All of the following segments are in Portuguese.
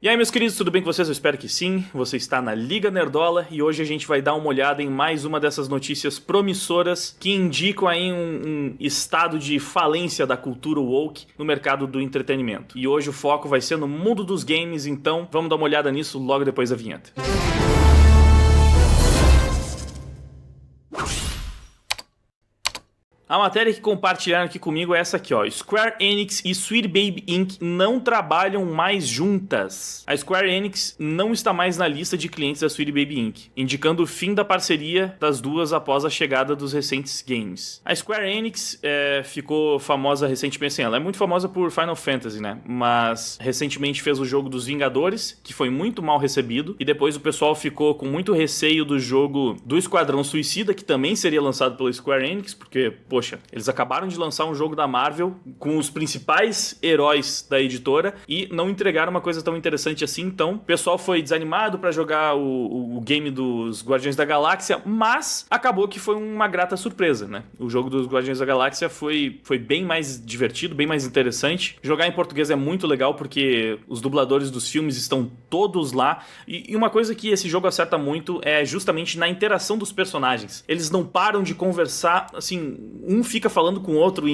E aí, meus queridos, tudo bem com vocês? Eu espero que sim. Você está na Liga Nerdola e hoje a gente vai dar uma olhada em mais uma dessas notícias promissoras que indicam aí um estado de falência da cultura woke no mercado do entretenimento. E hoje o foco vai ser no mundo dos games, então vamos dar uma olhada nisso logo depois da vinheta. A matéria que compartilharam aqui comigo é essa aqui, ó. Square Enix e Sweet Baby Inc. não trabalham mais juntas. A Square Enix não está mais na lista de clientes da Sweet Baby Inc., indicando o fim da parceria das duas após a chegada dos recentes games. A Square Enix ficou famosa recentemente, assim, ela é muito famosa por Final Fantasy, né? Mas recentemente fez o jogo dos Vingadores, que foi muito mal recebido, e depois o pessoal ficou com muito receio do jogo do Esquadrão Suicida, que também seria lançado pela Square Enix, porque, poxa, eles acabaram de lançar um jogo da Marvel com os principais heróis da editora e não entregaram uma coisa tão interessante assim, então o pessoal foi desanimado pra jogar o game dos Guardiões da Galáxia, mas acabou que foi uma grata surpresa, né? O jogo dos Guardiões da Galáxia foi bem mais divertido, bem mais interessante. Jogar em português é muito legal porque os dubladores dos filmes estão todos lá e uma coisa que esse jogo acerta muito é justamente na interação dos personagens. Eles não param de conversar, assim, um fica falando com o outro,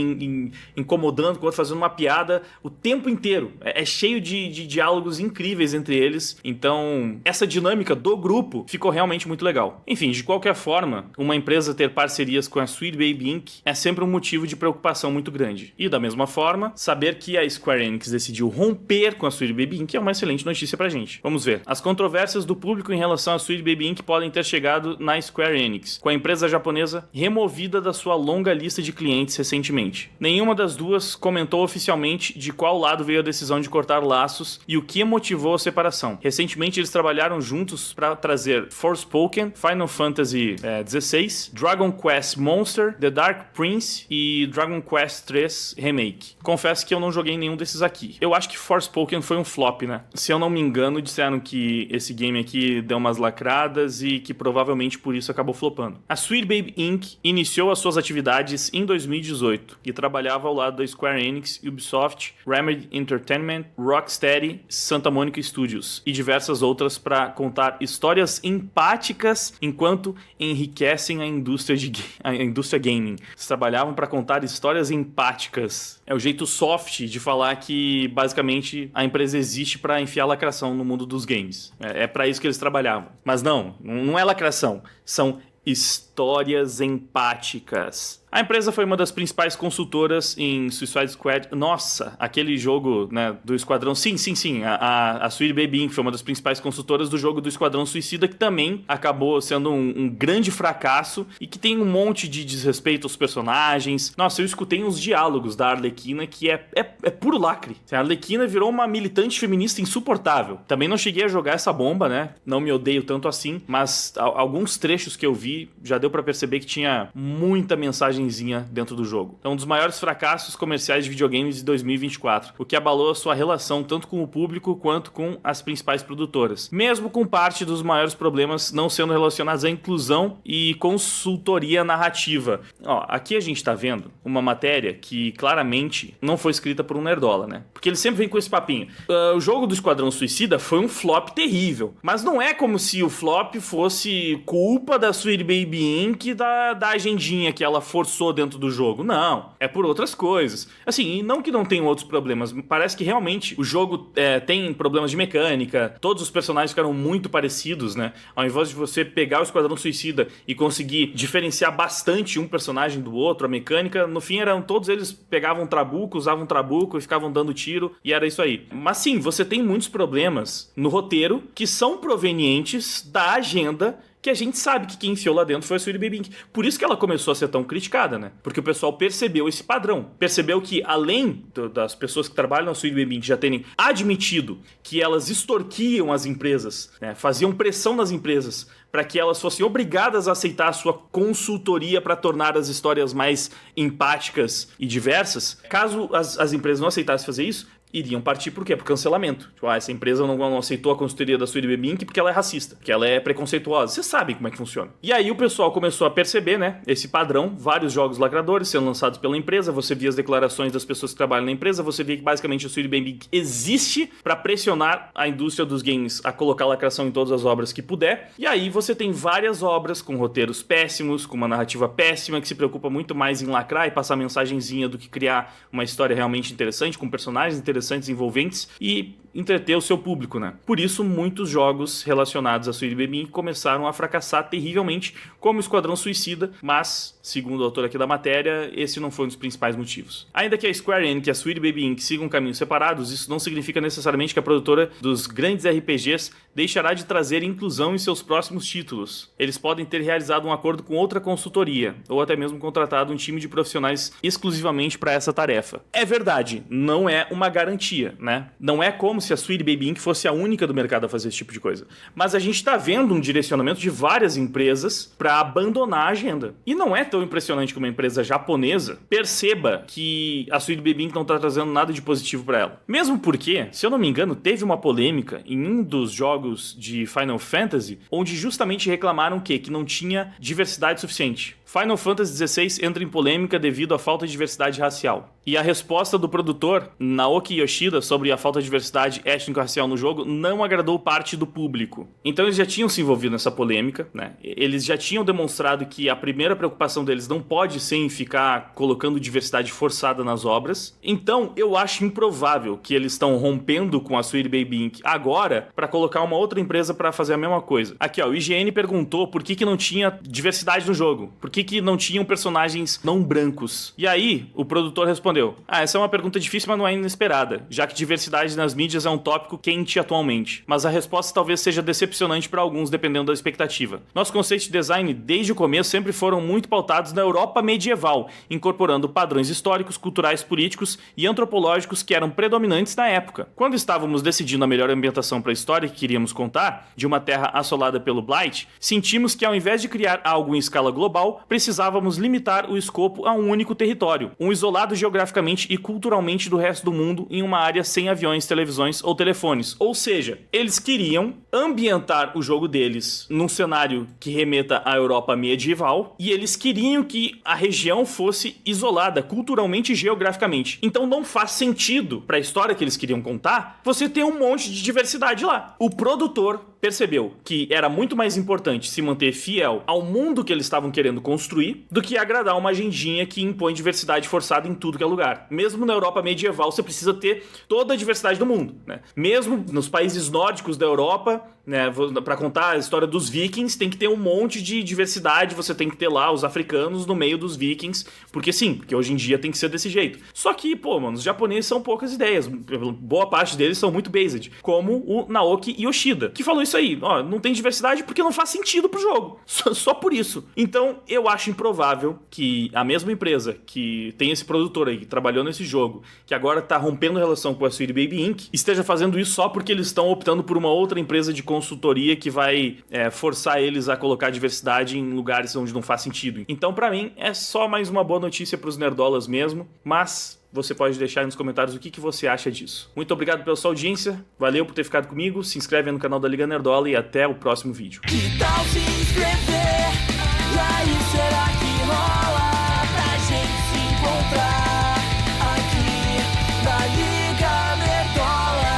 incomodando com o outro, fazendo uma piada o tempo inteiro. É cheio de diálogos incríveis entre eles. Então, essa dinâmica do grupo ficou realmente muito legal. Enfim, de qualquer forma, uma empresa ter parcerias com a Sweet Baby Inc. é sempre um motivo de preocupação muito grande. E da mesma forma, saber que a Square Enix decidiu romper com a Sweet Baby Inc. é uma excelente notícia pra gente. Vamos ver. As controvérsias do público em relação à Sweet Baby Inc. podem ter chegado na Square Enix, com a empresa japonesa removida da sua longa lista de clientes recentemente. Nenhuma das duas comentou oficialmente de qual lado veio a decisão de cortar laços e o que motivou a separação. Recentemente eles trabalharam juntos para trazer Forspoken, Final Fantasy XVI, Dragon Quest Monster, The Dark Prince e Dragon Quest III Remake. Confesso que eu não joguei nenhum desses aqui. Eu acho que Forspoken foi um flop, né? Se eu não me engano, disseram que esse game aqui deu umas lacradas e que provavelmente por isso acabou flopando. A Sweet Baby Inc. iniciou as suas atividades em 2018 e trabalhava ao lado da Square Enix, Ubisoft, Remedy Entertainment, Rocksteady, Santa Monica Studios e diversas outras para contar histórias empáticas enquanto enriquecem a indústria gaming. Eles trabalhavam para contar histórias empáticas. É o jeito soft de falar que basicamente a empresa existe para enfiar lacração no mundo dos games. É para isso que eles trabalhavam. Mas não é lacração, são histórias empáticas. A empresa foi uma das principais consultoras em Suicide Squad. Nossa, aquele jogo, né, do Esquadrão... Sim. A Sweet Baby Inc. foi uma das principais consultoras do jogo do Esquadrão Suicida, que também acabou sendo um grande fracasso e que tem um monte de desrespeito aos personagens. Nossa, eu escutei uns diálogos da Arlequina que é puro lacre. A Arlequina virou uma militante feminista insuportável. Também não cheguei a jogar essa bomba, né? Não me odeio tanto assim, mas alguns trechos que eu vi já deu pra perceber que tinha muita mensagem dentro do jogo. É um dos maiores fracassos comerciais de videogames de 2024, o que abalou a sua relação tanto com o público quanto com as principais produtoras, mesmo com parte dos maiores problemas não sendo relacionados à inclusão e consultoria narrativa. Ó, aqui a gente tá vendo uma matéria que claramente não foi escrita por um nerdola, né? Porque ele sempre vem com esse papinho. O jogo do Esquadrão Suicida foi um flop terrível, mas não é como se o flop fosse culpa da Sweet Baby Inc. da agendinha que ela forçou dentro do jogo. Não, é por outras coisas. Assim, e não que não tenham outros problemas, parece que realmente o jogo tem problemas de mecânica, todos os personagens ficaram muito parecidos, né? Ao invés de você pegar o Esquadrão Suicida e conseguir diferenciar bastante um personagem do outro, a mecânica, no fim todos eles pegavam um trabuco, usavam um trabuco e ficavam dando tiro, e era isso aí. Mas sim, você tem muitos problemas no roteiro que são provenientes da agenda que a gente sabe que quem enfiou lá dentro foi a Sweet Baby Inc. Por isso que ela começou a ser tão criticada, né? Porque o pessoal percebeu esse padrão. Percebeu que, além das pessoas que trabalham na Sweet Baby Inc. já terem admitido que elas extorquiam as empresas, né? Faziam pressão nas empresas para que elas fossem obrigadas a aceitar a sua consultoria para tornar as histórias mais empáticas e diversas. Caso as empresas não aceitassem fazer isso, iriam partir por quê? Por cancelamento. Tipo, essa empresa não aceitou a consultoria da Sweet Baby Inc. porque ela é racista, porque ela é preconceituosa. Vocês sabem como é que funciona. E aí o pessoal começou a perceber, né, esse padrão, vários jogos lacradores sendo lançados pela empresa, você via as declarações das pessoas que trabalham na empresa, você via que basicamente a Sweet Baby Inc. existe para pressionar a indústria dos games a colocar lacração em todas as obras que puder. E aí você tem várias obras com roteiros péssimos, com uma narrativa péssima, que se preocupa muito mais em lacrar e passar mensagenzinha do que criar uma história realmente interessante, com personagens interessantes, envolventes e entreter o seu público, né? Por isso, muitos jogos relacionados a Sweet Baby Inc. começaram a fracassar terrivelmente, como Esquadrão Suicida, mas, segundo o autor aqui da matéria, esse não foi um dos principais motivos. Ainda que a Square Enix e a Sweet Baby Inc. sigam caminhos separados, isso não significa necessariamente que a produtora dos grandes RPGs deixará de trazer inclusão em seus próximos títulos. Eles podem ter realizado um acordo com outra consultoria, ou até mesmo contratado um time de profissionais exclusivamente para essa tarefa. É verdade, não é uma garantia, né? Não é como se a Sweet Baby Inc. fosse a única do mercado a fazer esse tipo de coisa. Mas a gente está vendo um direcionamento de várias empresas para abandonar a agenda. E não é tão impressionante que uma empresa japonesa perceba que a Sweet Baby Inc. não está trazendo nada de positivo para ela. Mesmo porque, se eu não me engano, teve uma polêmica em um dos jogos de Final Fantasy, onde justamente reclamaram que não tinha diversidade suficiente. Final Fantasy XVI entra em polêmica devido à falta de diversidade racial. E a resposta do produtor, Naoki Yoshida, sobre a falta de diversidade étnico-racial no jogo não agradou parte do público. Então eles já tinham se envolvido nessa polêmica, né? Eles já tinham demonstrado que a primeira preocupação deles não pode ser em ficar colocando diversidade forçada nas obras. Então eu acho improvável que eles estão rompendo com a Sweet Baby Inc. agora para colocar uma outra empresa para fazer a mesma coisa. Aqui, ó, o IGN perguntou por que não tinha diversidade no jogo. Por que não tinham personagens não brancos? E aí, o produtor respondeu: essa é uma pergunta difícil, mas não é inesperada, já que diversidade nas mídias é um tópico quente atualmente. Mas a resposta talvez seja decepcionante para alguns, dependendo da expectativa. Nosso conceito de design, desde o começo, sempre foram muito pautados na Europa medieval, incorporando padrões históricos, culturais, políticos e antropológicos que eram predominantes na época. Quando estávamos decidindo a melhor ambientação para a história que queríamos contar, de uma terra assolada pelo Blight, sentimos que ao invés de criar algo em escala global, precisávamos limitar o escopo a um único território, um isolado geograficamente e culturalmente do resto do mundo em uma área sem aviões, televisões ou telefones. Ou seja, eles queriam ambientar o jogo deles num cenário que remeta à Europa medieval e eles queriam que a região fosse isolada culturalmente e geograficamente. Então não faz sentido, para a história que eles queriam contar, você ter um monte de diversidade lá. O produtor percebeu que era muito mais importante se manter fiel ao mundo que eles estavam querendo construir do que agradar uma agendinha que impõe diversidade forçada em tudo que é lugar. Mesmo na Europa medieval, você precisa ter toda a diversidade do mundo, né? Mesmo nos países nórdicos da Europa, né, para contar a história dos vikings, tem que ter um monte de diversidade, você tem que ter lá os africanos no meio dos vikings, porque sim, porque hoje em dia tem que ser desse jeito. Só que, mano, os japoneses são poucas ideias, boa parte deles são muito based, como o Naoki Yoshida, que falou isso aí, ó, não tem diversidade porque não faz sentido pro jogo, só por isso. Então, eu acho improvável que a mesma empresa que tem esse produtor aí, que trabalhou nesse jogo, que agora tá rompendo relação com a Sweet Baby Inc., esteja fazendo isso só porque eles estão optando por uma outra empresa de consultoria que vai forçar eles a colocar diversidade em lugares onde não faz sentido. Então, pra mim, é só mais uma boa notícia pros nerdolas mesmo, mas você pode deixar aí nos comentários o que você acha disso. Muito obrigado pela sua audiência, valeu por ter ficado comigo, se inscreve aí no canal da Liga Nerdola e até o próximo vídeo. Que tal se inscrever? E aí, será que rola pra gente se encontrar aqui na Liga Nerdola?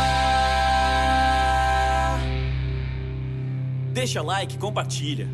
Deixa like, compartilha.